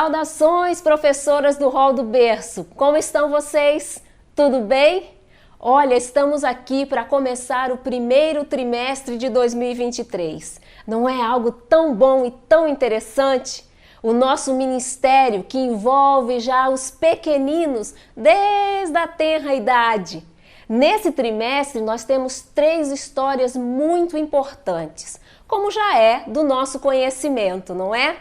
Saudações, professoras do Hall do Berço! Como estão vocês? Tudo bem? Olha, estamos aqui para começar o primeiro trimestre de 2023. Não é algo tão bom e tão interessante? O nosso ministério que envolve já os pequeninos desde a tenra idade. Nesse trimestre nós temos 3 histórias muito importantes, como já é do nosso conhecimento, não é?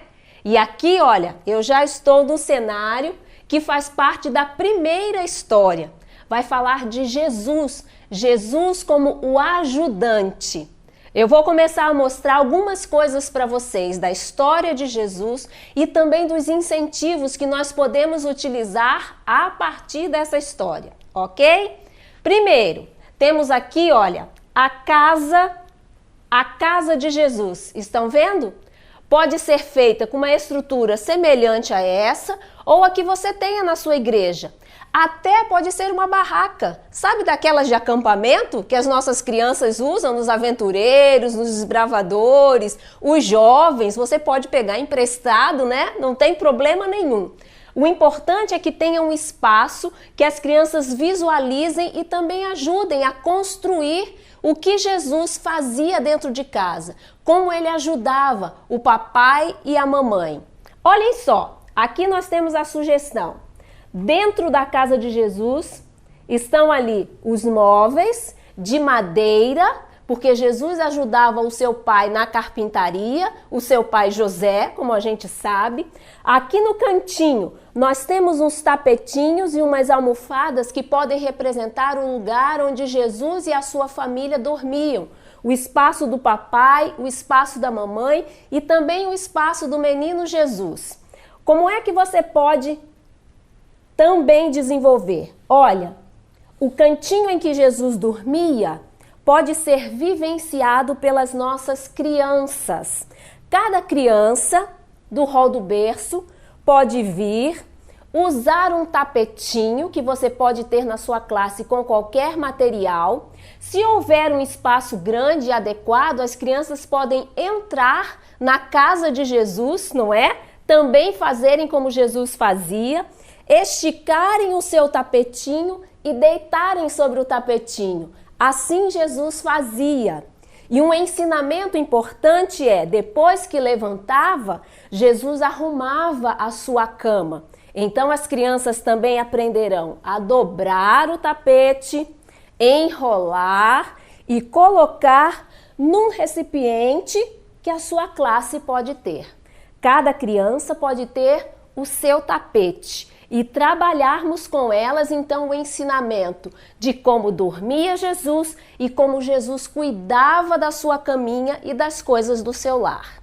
E aqui, olha, eu já estou no cenário que faz parte da primeira história. Vai falar de Jesus, Jesus como o ajudante. Eu vou começar a mostrar algumas coisas para vocês da história de Jesus e também dos incentivos que nós podemos utilizar a partir dessa história, ok? Primeiro, temos aqui, olha, a casa de Jesus. Estão vendo? Pode ser feita com uma estrutura semelhante a essa ou a que você tenha na sua igreja. Até pode ser uma barraca, sabe daquelas de acampamento que as nossas crianças usam nos aventureiros, nos desbravadores, os jovens, você pode pegar emprestado, né? Não tem problema nenhum. O importante é que tenha um espaço que as crianças visualizem e também ajudem a construir o que Jesus fazia dentro de casa, como ele ajudava o papai e a mamãe. Olhem só, aqui nós temos a sugestão. Dentro da casa de Jesus estão ali os móveis de madeira, porque Jesus ajudava o seu pai na carpintaria, o seu pai José, como a gente sabe. Aqui no cantinho nós temos uns tapetinhos e umas almofadas que podem representar o lugar onde Jesus e a sua família dormiam. O espaço do papai, o espaço da mamãe e também o espaço do menino Jesus. Como é que você pode também desenvolver? Olha, o cantinho em que Jesus dormia pode ser vivenciado pelas nossas crianças. Cada criança do Hall do Berço pode vir, usar um tapetinho que você pode ter na sua classe com qualquer material. Se houver um espaço grande e adequado, as crianças podem entrar na casa de Jesus, não é? Também fazerem como Jesus fazia, esticarem o seu tapetinho e deitarem sobre o tapetinho. Assim Jesus fazia. E um ensinamento importante é, depois que levantava, Jesus arrumava a sua cama. Então as crianças também aprenderão a dobrar o tapete, enrolar e colocar num recipiente que a sua classe pode ter. Cada criança pode ter o seu tapete. E trabalharmos com elas, então, o ensinamento de como dormia Jesus e como Jesus cuidava da sua caminha e das coisas do seu lar.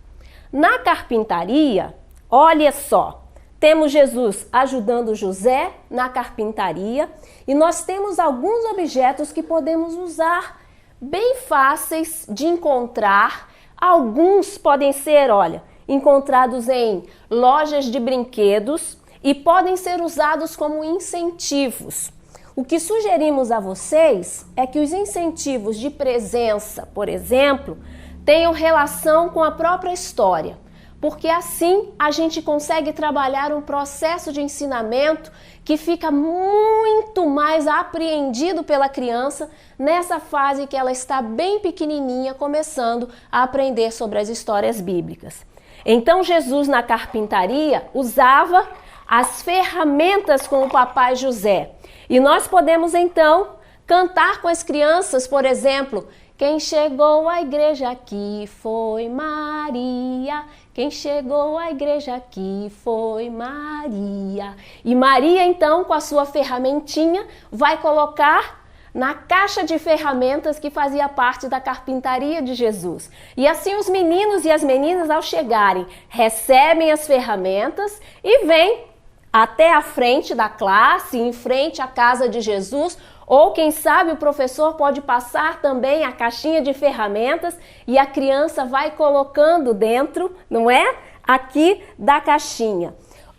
Na carpintaria, olha só, temos Jesus ajudando José na carpintaria e nós temos alguns objetos que podemos usar, bem fáceis de encontrar. Alguns podem ser, olha, encontrados em lojas de brinquedos, e podem ser usados como incentivos. O que sugerimos a vocês é que os incentivos de presença, por exemplo, tenham relação com a própria história, porque assim a gente consegue trabalhar um processo de ensinamento que fica muito mais apreendido pela criança nessa fase que ela está bem pequenininha, começando a aprender sobre as histórias bíblicas. Então Jesus na carpintaria usava as ferramentas com o papai José. E nós podemos então cantar com as crianças, por exemplo, quem chegou à igreja aqui foi Maria, quem chegou à igreja aqui foi Maria. E Maria então com a sua ferramentinha vai colocar na caixa de ferramentas que fazia parte da carpintaria de Jesus. E assim os meninos e as meninas ao chegarem recebem as ferramentas e vêm até a frente da classe, em frente à casa de Jesus, ou quem sabe o professor pode passar também a caixinha de ferramentas e a criança vai colocando dentro, não é? Aqui da caixinha.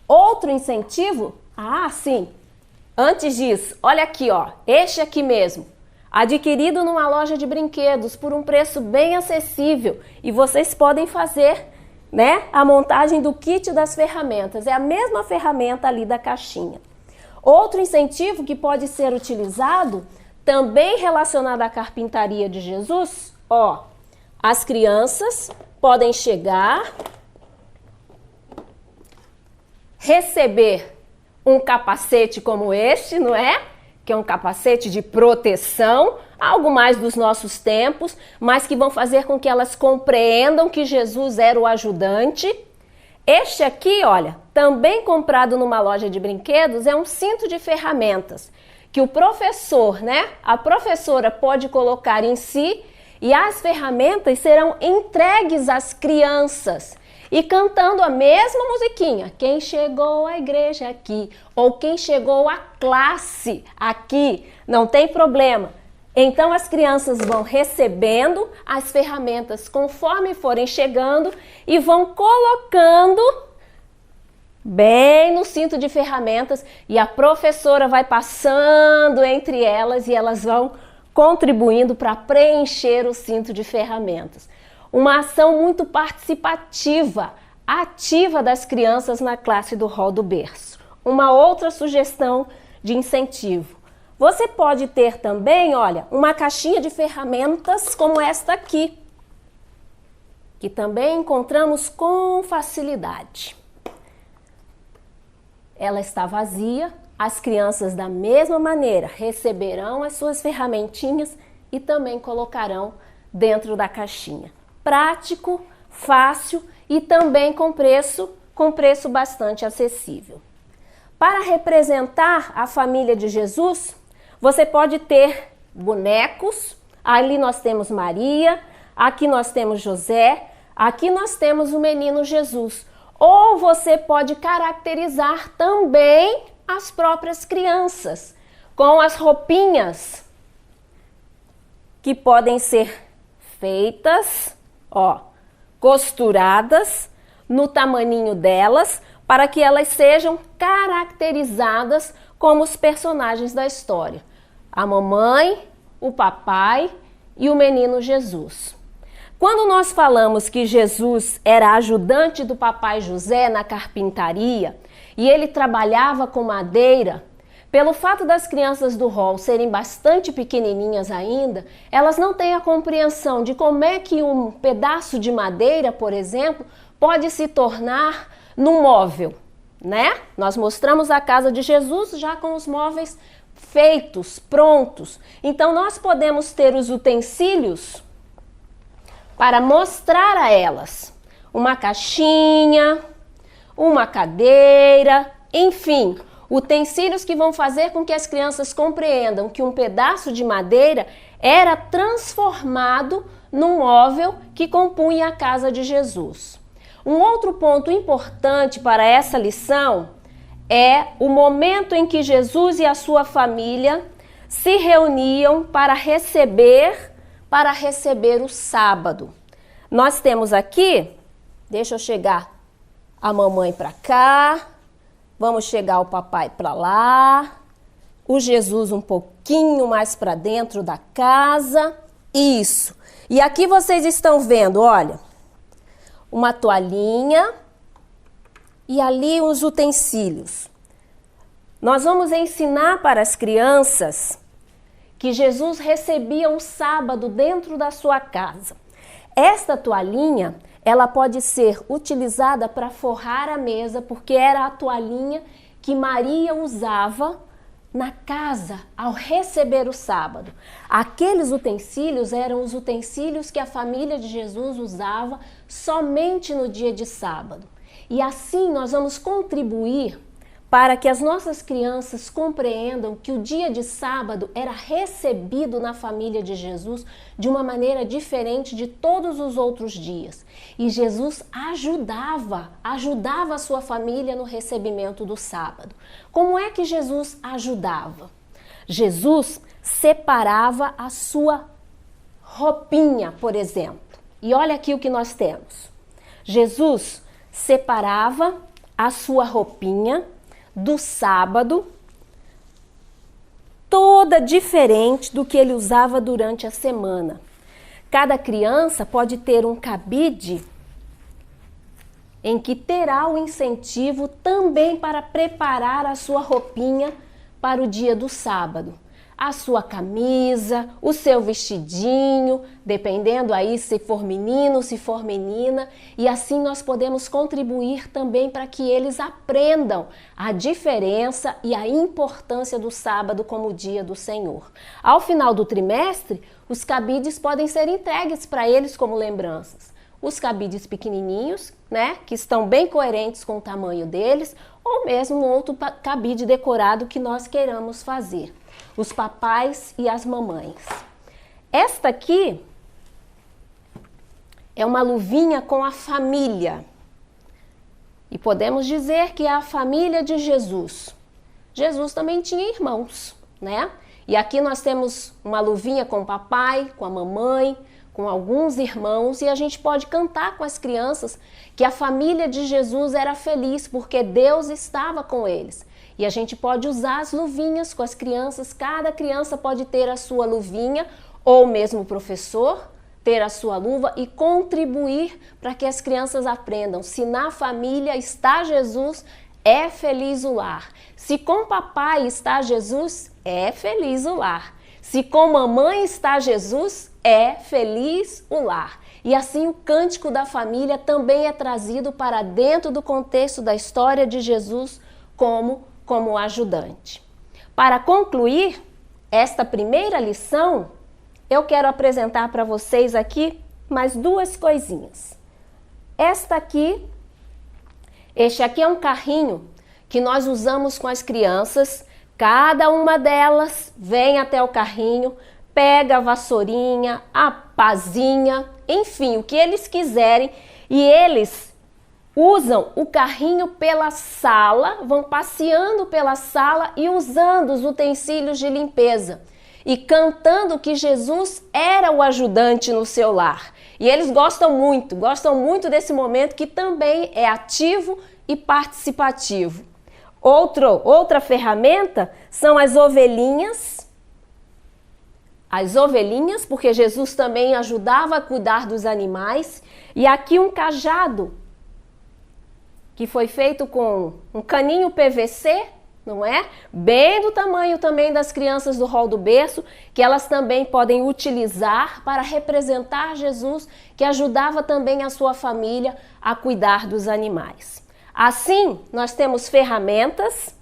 Outro incentivo? Ah, sim. Antes disso, olha aqui, ó, este aqui mesmo, adquirido numa loja de brinquedos por um preço bem acessível e vocês podem fazer né? A montagem do kit das ferramentas. É a mesma ferramenta ali da caixinha. Outro incentivo que pode ser utilizado, também relacionado à carpintaria de Jesus, ó, as crianças podem chegar, receber um capacete como este, não é? Que é um capacete de proteção, algo mais dos nossos tempos, mas que vão fazer com que elas compreendam que Jesus era o ajudante. Este aqui, olha, também comprado numa loja de brinquedos, é um cinto de ferramentas que o professor, né, a professora pode colocar em si e as ferramentas serão entregues às crianças e cantando a mesma musiquinha. Quem chegou à igreja aqui ou quem chegou à classe aqui, não tem problema. Então as crianças vão recebendo as ferramentas conforme forem chegando e vão colocando bem no cinto de ferramentas e a professora vai passando entre elas e elas vão contribuindo para preencher o cinto de ferramentas. Uma ação muito participativa, ativa das crianças na classe do Hall do Berço. Uma outra sugestão de incentivo. Você pode ter também, olha, uma caixinha de ferramentas como esta aqui, que também encontramos com facilidade. Ela está vazia, as crianças da mesma maneira receberão as suas ferramentinhas e também colocarão dentro da caixinha. Prático, fácil e também com preço bastante acessível. Para representar a família de Jesus, você pode ter bonecos, ali nós temos Maria, aqui nós temos José, aqui nós temos o menino Jesus. Ou você pode caracterizar também as próprias crianças, com as roupinhas que podem ser feitas, ó, costuradas no tamaninho delas, para que elas sejam caracterizadas como os personagens da história. A mamãe, o papai e o menino Jesus. Quando nós falamos que Jesus era ajudante do papai José na carpintaria e ele trabalhava com madeira, pelo fato das crianças do hall serem bastante pequenininhas ainda, elas não têm a compreensão de como é que um pedaço de madeira, por exemplo, pode se tornar num móvel, né? Nós mostramos a casa de Jesus já com os móveis feitos, prontos. Então nós podemos ter os utensílios para mostrar a elas uma caixinha, uma cadeira, enfim, utensílios que vão fazer com que as crianças compreendam que um pedaço de madeira era transformado num móvel que compunha a casa de Jesus. Um outro ponto importante para essa lição é o momento em que Jesus e a sua família se reuniam para receber o sábado. Nós temos aqui, deixa eu chegar a mamãe para cá, vamos chegar o papai para lá, o Jesus um pouquinho mais para dentro da casa, isso. E aqui vocês estão vendo, olha, uma toalhinha e ali os utensílios. Nós vamos ensinar para as crianças que Jesus recebia um sábado dentro da sua casa. Esta toalhinha, ela pode ser utilizada para forrar a mesa, porque era a toalhinha que Maria usava na casa ao receber o sábado. Aqueles utensílios eram os utensílios que a família de Jesus usava somente no dia de sábado. E assim nós vamos contribuir para que as nossas crianças compreendam que o dia de sábado era recebido na família de Jesus de uma maneira diferente de todos os outros dias. E Jesus ajudava a sua família no recebimento do sábado. Como é que Jesus ajudava? Jesus separava a sua roupinha, por exemplo. E olha aqui o que nós temos. Jesus separava a sua roupinha do sábado, toda diferente do que ele usava durante a semana. Cada criança pode ter um cabide em que terá o incentivo também para preparar a sua roupinha para o dia do sábado. A sua camisa, o seu vestidinho, dependendo aí se for menino, se for menina, e assim nós podemos contribuir também para que eles aprendam a diferença e a importância do sábado como dia do Senhor. Ao final do trimestre, os cabides podem ser entregues para eles como lembranças. Os cabides pequenininhos, né, que estão bem coerentes com o tamanho deles, ou mesmo outro cabide decorado que nós queiramos fazer. Os papais e as mamães. Esta aqui é uma luvinha com a família. E podemos dizer que é a família de Jesus. Jesus também tinha irmãos, né? E aqui nós temos uma luvinha com o papai, com a mamãe, com alguns irmãos, e a gente pode cantar com as crianças que a família de Jesus era feliz porque Deus estava com eles. E a gente pode usar as luvinhas com as crianças, cada criança pode ter a sua luvinha, ou mesmo o professor ter a sua luva e contribuir para que as crianças aprendam. Se na família está Jesus, é feliz o lar. Se com papai está Jesus, é feliz o lar. Se com mamãe está Jesus, é feliz o lar. E assim o cântico da família também é trazido para dentro do contexto da história de Jesus como ajudante. Para concluir esta primeira lição, eu quero apresentar para vocês aqui mais duas coisinhas. Este aqui é um carrinho que nós usamos com as crianças. Cada uma delas vem até o carrinho, pega a vassourinha, a pazinha, enfim, o que eles quiserem, e eles usam o carrinho pela sala, vão passeando pela sala e usando os utensílios de limpeza e cantando que Jesus era o ajudante no seu lar. E eles gostam muito desse momento que também é ativo e participativo. Outra ferramenta são as ovelhinhas. As ovelhinhas, porque Jesus também ajudava a cuidar dos animais. E aqui um cajado, que foi feito com um caninho PVC, não é? Bem do tamanho também das crianças do rol do berço, que elas também podem utilizar para representar Jesus, que ajudava também a sua família a cuidar dos animais. Assim, nós temos ferramentas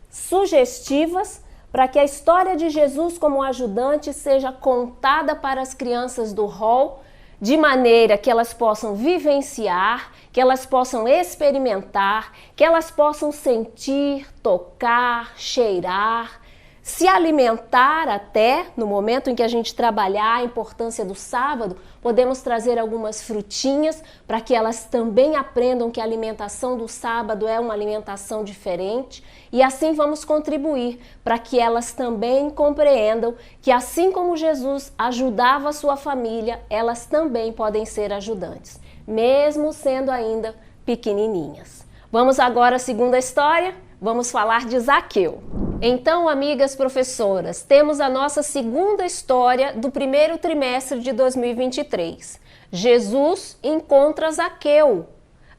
sugestivas para que a história de Jesus como ajudante seja contada para as crianças do rol, de maneira que elas possam vivenciar, que elas possam experimentar, que elas possam sentir, tocar, cheirar, se alimentar até, no momento em que a gente trabalhar a importância do sábado, podemos trazer algumas frutinhas para que elas também aprendam que a alimentação do sábado é uma alimentação diferente e assim vamos contribuir para que elas também compreendam que assim como Jesus ajudava a sua família, elas também podem ser ajudantes, mesmo sendo ainda pequenininhas. Vamos agora à segunda história, vamos falar de Zaqueu. Então, amigas professoras, temos a nossa segunda história do primeiro trimestre de 2023. Jesus encontra Zaqueu.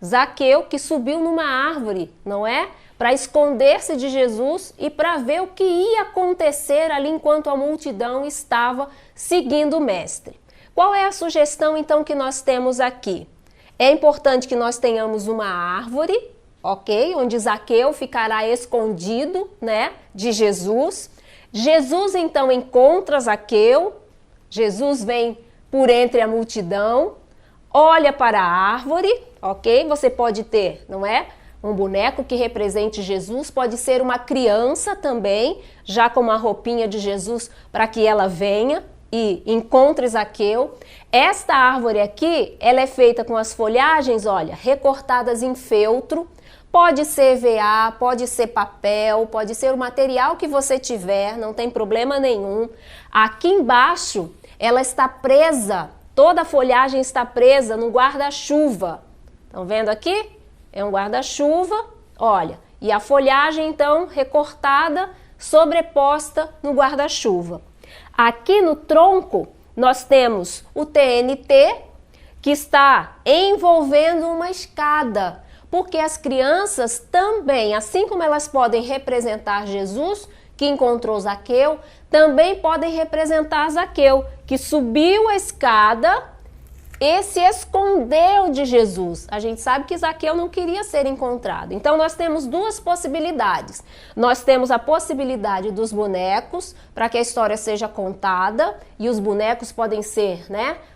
Zaqueu que subiu numa árvore, não é? Para esconder-se de Jesus e para ver o que ia acontecer ali enquanto a multidão estava seguindo o mestre. Qual é a sugestão então que nós temos aqui? É importante que nós tenhamos uma árvore, ok? Onde Zaqueu ficará escondido, né, de Jesus. Jesus então encontra Zaqueu, Jesus vem por entre a multidão, olha para a árvore, ok? Você pode ter, não é? Um boneco que represente Jesus, pode ser uma criança também, já com uma roupinha de Jesus para que ela venha e encontre Zaqueu. Esta árvore aqui, ela é feita com as folhagens, olha, recortadas em feltro. Pode ser EVA, pode ser papel, pode ser o material que você tiver, não tem problema nenhum. Aqui embaixo, ela está presa, toda a folhagem está presa no guarda-chuva. Estão vendo aqui? É um guarda-chuva, olha. E a folhagem, então, recortada, sobreposta no guarda-chuva. Aqui no tronco, nós temos o TNT, que está envolvendo uma escada. Porque as crianças também, assim como elas podem representar Jesus, que encontrou Zaqueu, também podem representar Zaqueu, que subiu a escada e se escondeu de Jesus. A gente sabe que Zaqueu não queria ser encontrado. Então nós temos duas possibilidades. Nós temos a possibilidade dos bonecos, para que a história seja contada, e os bonecos podem ser,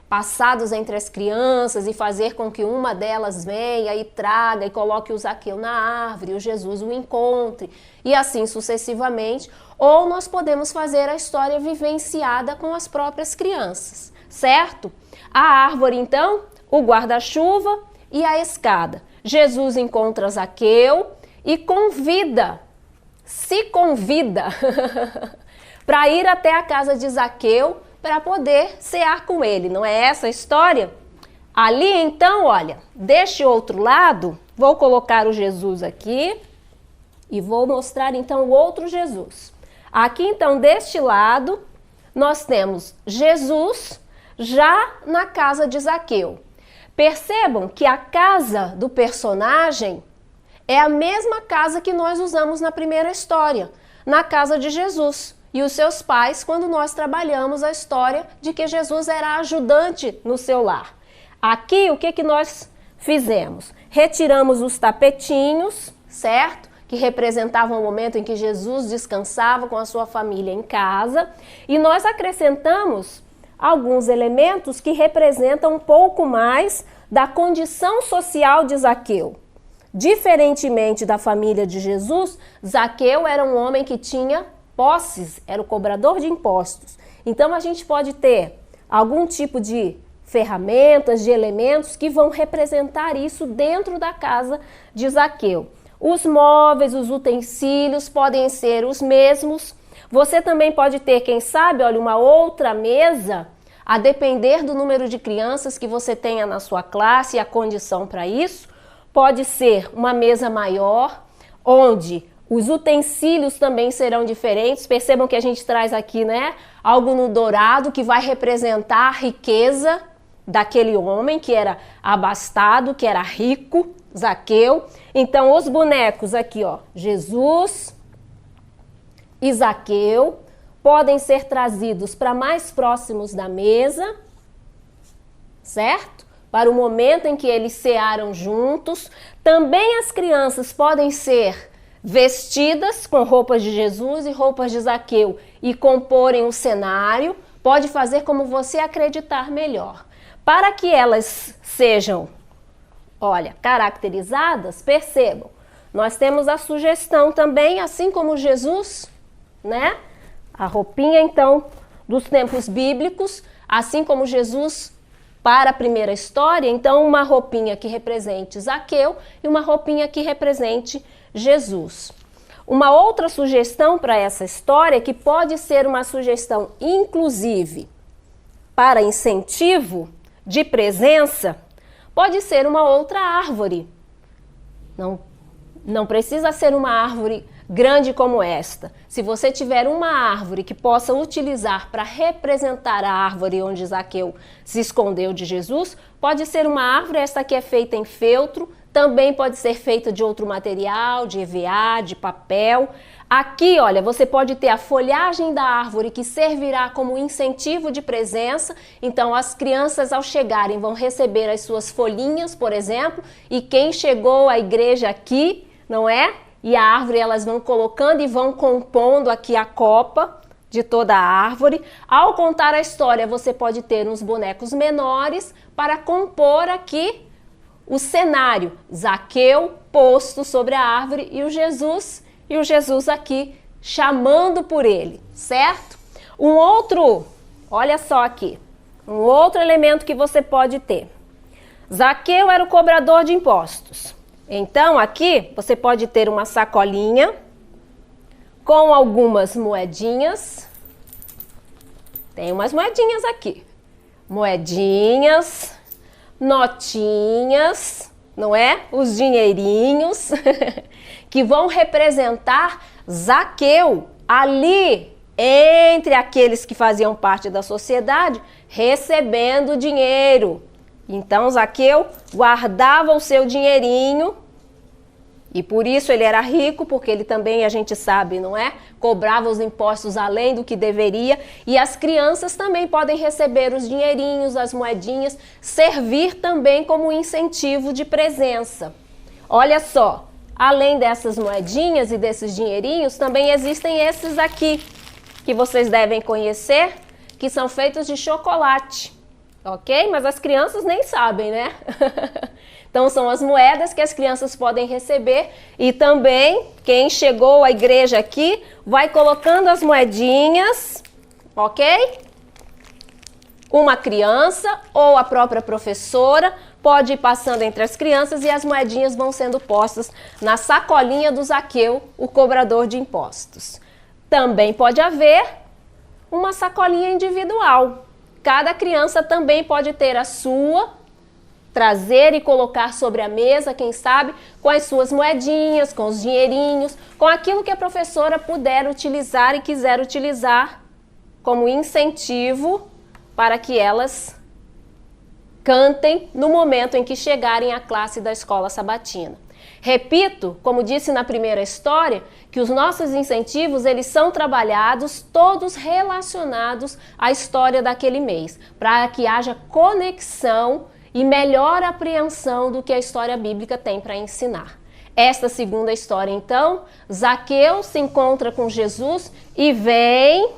passados entre as crianças e fazer com que uma delas venha e traga e coloque o Zaqueu na árvore, o Jesus o encontre, e assim sucessivamente. Ou nós podemos fazer a história vivenciada com as próprias crianças, certo? A árvore, então, o guarda-chuva e a escada. Jesus encontra Zaqueu e se convida para ir até a casa de Zaqueu para poder cear com ele. Não é essa a história? Ali, então, olha, deste outro lado, vou colocar o Jesus aqui e vou mostrar, então, o outro Jesus. Aqui, então, deste lado, nós temos Jesus já na casa de Zaqueu. Percebam que a casa do personagem é a mesma casa que nós usamos na primeira história, na casa de Jesus e os seus pais, quando nós trabalhamos a história de que Jesus era ajudante no seu lar. Aqui, o que nós fizemos? Retiramos os tapetinhos, certo? Que representavam o momento em que Jesus descansava com a sua família em casa, e nós acrescentamos alguns elementos que representam um pouco mais da condição social de Zaqueu. Diferentemente da família de Jesus, Zaqueu era um homem que tinha posses, era o cobrador de impostos. Então a gente pode ter algum tipo de ferramentas, de elementos que vão representar isso dentro da casa de Zaqueu. Os móveis, os utensílios podem ser os mesmos. Você também pode ter, quem sabe, olha, uma outra mesa, a depender do número de crianças que você tenha na sua classe e a condição para isso. Pode ser uma mesa maior, onde os utensílios também serão diferentes. Percebam que a gente traz aqui, algo no dourado que vai representar a riqueza daquele homem que era abastado, que era rico, Zaqueu. Então, os bonecos aqui, ó, Jesus e Zaqueu, podem ser trazidos para mais próximos da mesa, certo? Para o momento em que eles cearam juntos. Também as crianças podem ser vestidas com roupas de Jesus e roupas de Zaqueu e comporem o cenário. Pode fazer como você acreditar melhor. Para que elas sejam, olha, caracterizadas, percebam, nós temos a sugestão também, assim como Jesus, a roupinha, então, dos tempos bíblicos, assim como Jesus para a primeira história, então uma roupinha que represente Zaqueu e uma roupinha que represente Jesus. Uma outra sugestão para essa história, que pode ser uma sugestão, inclusive, para incentivo de presença, pode ser uma outra árvore. Não precisa ser uma árvore grande como esta. Se você tiver uma árvore que possa utilizar para representar a árvore onde Zaqueu se escondeu de Jesus, pode ser uma árvore, esta aqui é feita em feltro, também pode ser feita de outro material, de EVA, de papel. Aqui, olha, você pode ter a folhagem da árvore que servirá como incentivo de presença. Então, as crianças, ao chegarem, vão receber as suas folhinhas, por exemplo, e quem chegou à igreja aqui, não é? E a árvore, elas vão colocando e vão compondo aqui a copa de toda a árvore. Ao contar a história, você pode ter uns bonecos menores para compor aqui o cenário. Zaqueu posto sobre a árvore e o Jesus aqui chamando por ele, certo? Um outro, olha só aqui, um outro elemento que você pode ter. Zaqueu era o cobrador de impostos. Então, aqui você pode ter uma sacolinha com algumas moedinhas. Tem umas moedinhas aqui. Moedinhas, notinhas, não é? Os dinheirinhos que vão representar Zaqueu ali entre aqueles que faziam parte da sociedade, recebendo dinheiro. Então, Zaqueu guardava o seu dinheirinho E por isso ele era rico, porque ele também, a gente sabe, não é? Cobrava os impostos além do que deveria. E as crianças também podem receber os dinheirinhos, as moedinhas, servir também como incentivo de presença. Olha só, além dessas moedinhas e desses dinheirinhos, também existem esses aqui, que vocês devem conhecer, que são feitos de chocolate, ok? Mas as crianças nem sabem, né? Então são as moedas que as crianças podem receber e também quem chegou à igreja aqui vai colocando as moedinhas, ok? Uma criança ou a própria professora pode ir passando entre as crianças e as moedinhas vão sendo postas na sacolinha do Zaqueu, o cobrador de impostos. Também pode haver uma sacolinha individual. Cada criança também pode ter a sua, trazer e colocar sobre a mesa, quem sabe, com as suas moedinhas, com os dinheirinhos, com aquilo que a professora puder utilizar e quiser utilizar como incentivo para que elas cantem no momento em que chegarem à classe da escola sabatina. Repito, como disse na primeira história, que os nossos incentivos, eles são trabalhados todos relacionados à história daquele mês, para que haja conexão e melhor apreensão do que a história bíblica tem para ensinar. Esta segunda história, então, Zaqueu se encontra com Jesus e vem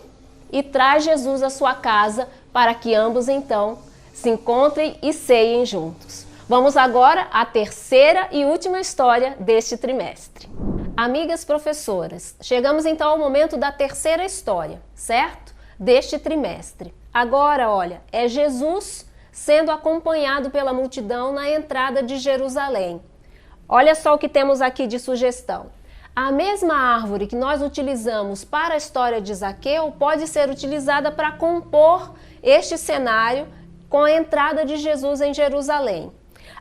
e traz Jesus à sua casa para que ambos, então, se encontrem e ceiem juntos. Vamos agora à terceira e última história deste trimestre. Amigas professoras, chegamos então ao momento da terceira história, certo? Deste trimestre. Agora, olha, é Jesus sendo acompanhado pela multidão na entrada de Jerusalém. Olha só o que temos aqui de sugestão. A mesma árvore que nós utilizamos para a história de Zaqueu pode ser utilizada para compor este cenário com a entrada de Jesus em Jerusalém.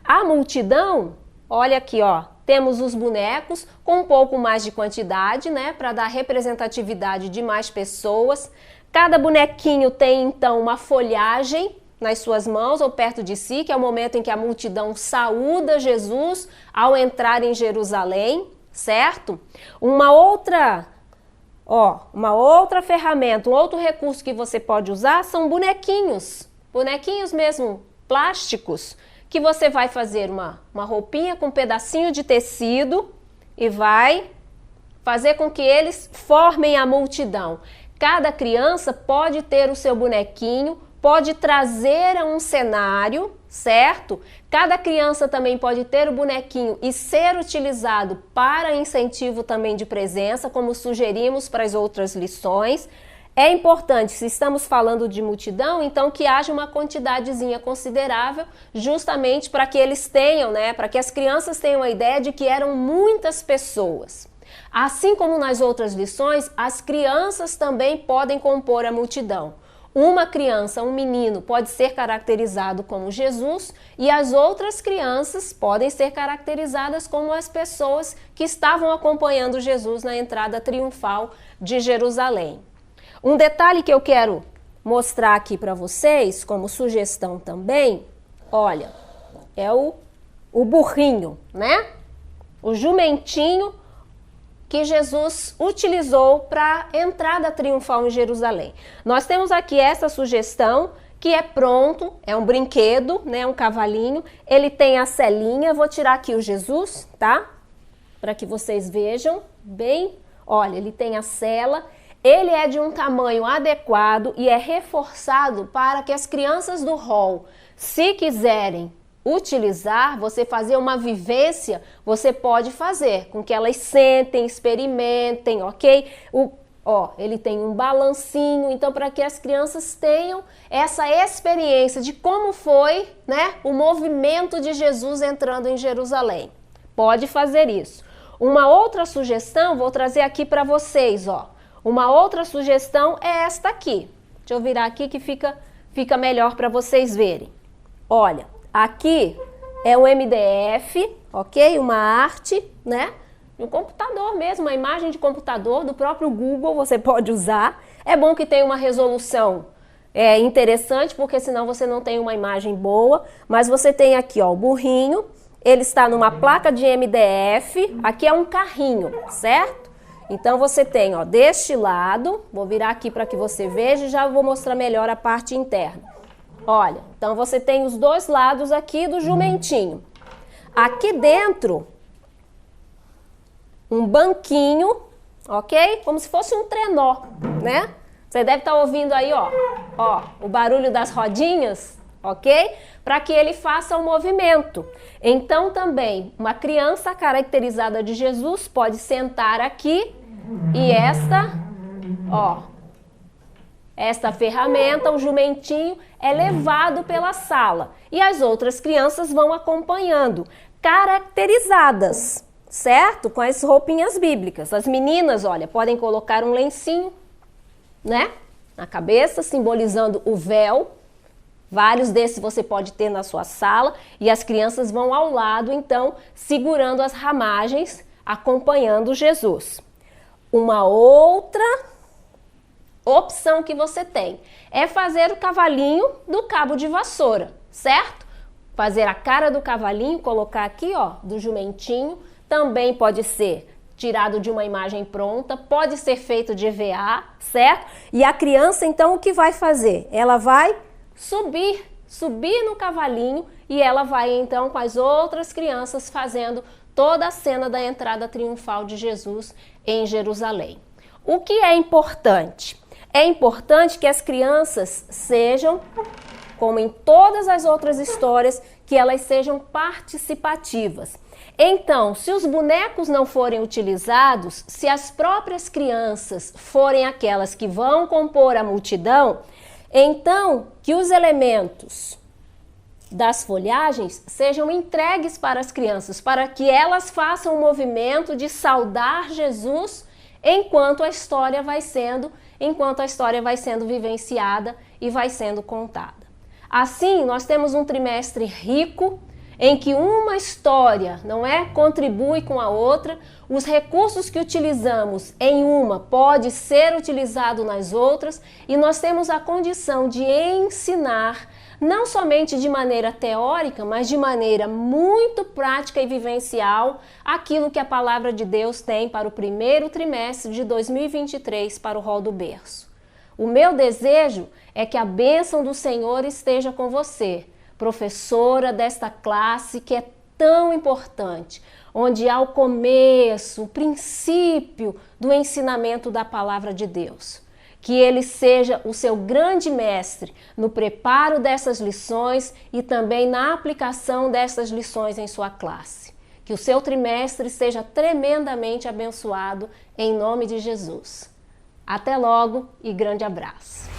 A multidão, olha aqui, ó, temos os bonecos com um pouco mais de quantidade, né, para dar representatividade de mais pessoas. Cada bonequinho tem então uma folhagem nas suas mãos ou perto de si, que é o momento em que a multidão saúda Jesus ao entrar em Jerusalém, certo? Uma outra ferramenta, um outro recurso que você pode usar são bonequinhos mesmo, plásticos, que você vai fazer uma roupinha com um pedacinho de tecido e vai fazer com que eles formem a multidão. Cada criança pode ter o seu bonequinho, pode trazer a um cenário, certo? Cada criança também pode ter o bonequinho e ser utilizado para incentivo também de presença, como sugerimos para as outras lições. É importante, se estamos falando de multidão, então que haja uma quantidadezinha considerável, justamente para que eles tenham, né, para que as crianças tenham a ideia de que eram muitas pessoas. Assim como nas outras lições, as crianças também podem compor a multidão. Uma criança, um menino, pode ser caracterizado como Jesus e as outras crianças podem ser caracterizadas como as pessoas que estavam acompanhando Jesus na entrada triunfal de Jerusalém. Um detalhe que eu quero mostrar aqui para vocês, como sugestão também, olha, é o burrinho, né? O jumentinho que Jesus utilizou para a entrada triunfal em Jerusalém. Nós temos aqui essa sugestão que é pronto, é um brinquedo, né, um cavalinho, ele tem a selinha, vou tirar aqui o Jesus, tá? Para que vocês vejam bem, olha, ele tem a sela, ele é de um tamanho adequado e é reforçado para que as crianças do hall, se quiserem utilizar, você fazer uma vivência, você pode fazer com que elas sentem, experimentem, ok? Ele tem um balancinho, então para que as crianças tenham essa experiência de como foi, né, o movimento de Jesus entrando em Jerusalém. Pode fazer isso. Uma outra sugestão, vou trazer aqui para vocês, ó. Uma outra sugestão é esta aqui. Deixa eu virar aqui que fica melhor para vocês verem. Olha, aqui é um MDF, ok? Uma arte, né? Um computador mesmo, uma imagem de computador do próprio Google você pode usar. É bom que tenha uma resolução interessante, porque senão você não tem uma imagem boa. Mas você tem aqui, ó, o burrinho. ele está numa placa de MDF, aqui é um carrinho, certo? Então você tem, ó, deste lado, vou virar aqui para que você veja e já vou mostrar melhor a parte interna. Olha, então você tem os dois lados aqui do jumentinho. Aqui dentro, um banquinho, ok? Como se fosse um trenó, né? Você deve estar ouvindo aí, ó, o barulho das rodinhas, ok? Para que ele faça o movimento. Então também, uma criança caracterizada de Jesus pode sentar aqui e esta ferramenta, o jumentinho, é levado pela sala. E as outras crianças vão acompanhando, caracterizadas, certo? Com as roupinhas bíblicas. As meninas, olha, podem colocar um lencinho, né? Na cabeça, simbolizando o véu. Vários desses você pode ter na sua sala. E as crianças vão ao lado, então, segurando as ramagens, acompanhando Jesus. Uma outra opção que você tem é fazer o cavalinho do cabo de vassoura, certo? Fazer a cara do cavalinho, colocar aqui, ó, do jumentinho. Também pode ser tirado de uma imagem pronta, pode ser feito de EVA, certo? E a criança, então, o que vai fazer? Ela vai subir no cavalinho e ela vai, então, com as outras crianças fazendo toda a cena da entrada triunfal de Jesus em Jerusalém. O que é importante? É importante que as crianças sejam, como em todas as outras histórias, que elas sejam participativas. Então, se os bonecos não forem utilizados, se as próprias crianças forem aquelas que vão compor a multidão, então que os elementos das folhagens sejam entregues para as crianças, para que elas façam o movimento de saudar Jesus enquanto a história vai sendo vivenciada e vai sendo contada. Assim, nós temos um trimestre rico, em que uma história, não é, contribui com a outra, os recursos que utilizamos em uma pode ser utilizado nas outras e nós temos a condição de ensinar não somente de maneira teórica, mas de maneira muito prática e vivencial aquilo que a palavra de Deus tem para o primeiro trimestre de 2023 para o Rol do Berço. O meu desejo é que a bênção do Senhor esteja com você, professora desta classe que é tão importante, onde há o começo, o princípio do ensinamento da palavra de Deus. Que ele seja o seu grande mestre no preparo dessas lições e também na aplicação dessas lições em sua classe. Que o seu trimestre seja tremendamente abençoado em nome de Jesus. Até logo e grande abraço.